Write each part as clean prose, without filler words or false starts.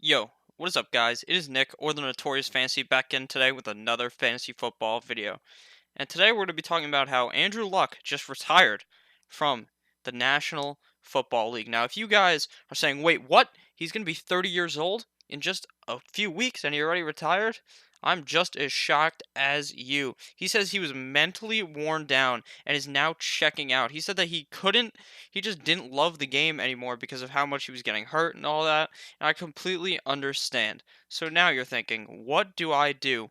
Yo, what is up, guys? It is Nick, or the Notorious Fantasy, back in today with another fantasy football video. And today we're going to be talking about how Andrew Luck just retired from the National Football League. Now, if you guys are saying, wait, what? He's going to be 30 years old in just a few weeks and he already retired? I'm just as shocked as you. He says he was mentally worn down and is now checking out. He said that he just didn't love the game anymore because of how much he was getting hurt and all that. And I completely understand. So now you're thinking, what do I do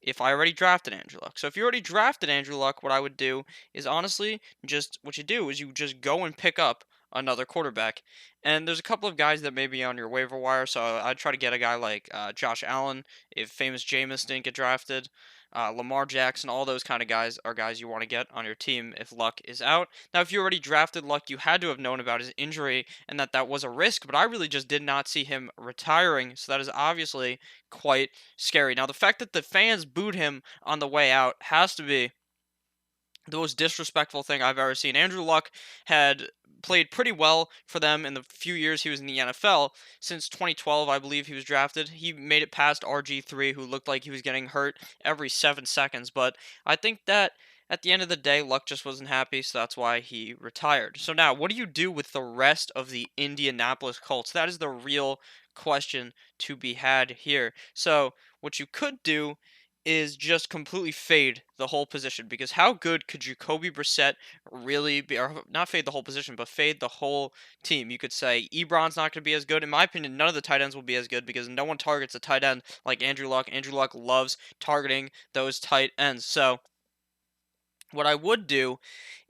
if I already drafted Andrew Luck? So if you already drafted Andrew Luck, what I would do is honestly just what you do is you just go and pick up another quarterback. And there's a couple of guys that may be on your waiver wire. So I'd try to get a guy like Josh Allen if famous Jameis didn't get drafted. Lamar Jackson, all those kind of guys are guys you want to get on your team if Luck is out. Now, if you already drafted Luck, you had to have known about his injury and that was a risk, but I really just did not see him retiring. So that is obviously quite scary. Now, the fact that the fans booed him on the way out has to be the most disrespectful thing I've ever seen. Andrew Luck had played pretty well for them in the few years he was in the NFL. Since 2012, I believe he was drafted. He made it past RG3, who looked like he was getting hurt every 7 seconds. But I think that at the end of the day, Luck just wasn't happy, so that's why he retired. So now, what do you do with the rest of the Indianapolis Colts? That is the real question to be had here. So, what you could do is just completely fade the whole position, because how good could Jacoby Brissett really be? Or not fade the whole position, but fade the whole team. You could say Ebron's not going to be as good. In my opinion, none of the tight ends will be as good because no one targets a tight end like Andrew Luck. Andrew Luck loves targeting those tight ends. So what I would do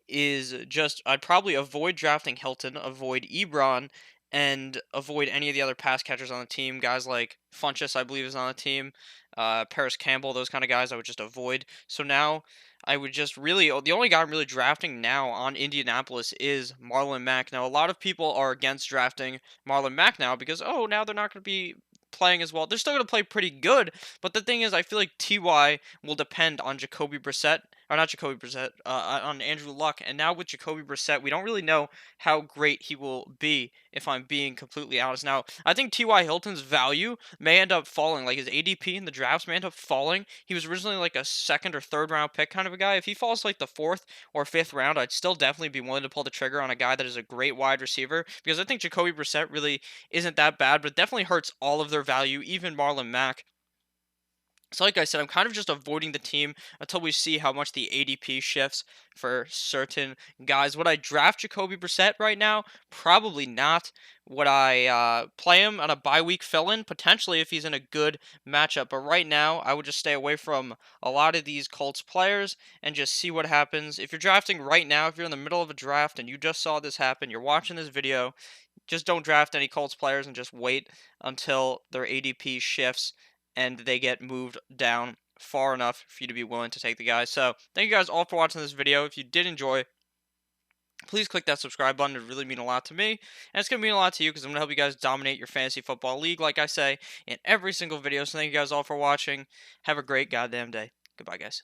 is just I'd probably avoid drafting Hilton, avoid Ebron, and avoid any of the other pass catchers on the team. Guys like Funchess, I believe, is on the team. Paris Campbell, those kind of guys, I would just avoid. So now I would just really the only guy I'm really drafting now on Indianapolis is Marlon Mack. Now a lot of people are against drafting Marlon Mack now because now they're not going to be playing as well. They're still going to play pretty good, but the thing is, I feel like Ty will depend on Jacoby Brissett, or not Jacoby Brissett, on Andrew Luck. And now with Jacoby Brissett, we don't really know how great he will be, if I'm being completely honest. Now, I think T.Y. Hilton's value may end up falling. Like his ADP in the drafts may end up falling. He was originally like a second or third round pick kind of a guy. If he falls like the fourth or fifth round, I'd still definitely be willing to pull the trigger on a guy that is a great wide receiver, because I think Jacoby Brissett really isn't that bad, but it definitely hurts all of their value, even Marlon Mack. So like I said, I'm kind of just avoiding the team until we see how much the ADP shifts for certain guys. Would I draft Jacoby Brissett right now? Probably not. Would I play him on a bye week fill-in? Potentially, if he's in a good matchup. But right now, I would just stay away from a lot of these Colts players and just see what happens. If you're drafting right now, if you're in the middle of a draft and you just saw this happen, you're watching this video, just don't draft any Colts players and just wait until their ADP shifts and they get moved down far enough for you to be willing to take the guys. So thank you guys all for watching this video. If you did enjoy, please click that subscribe button. It really mean a lot to me, and it's going to mean a lot to you because I'm going to help you guys dominate your fantasy football league, like I say in every single video. So thank you guys all for watching. Have a great goddamn day. Goodbye, guys.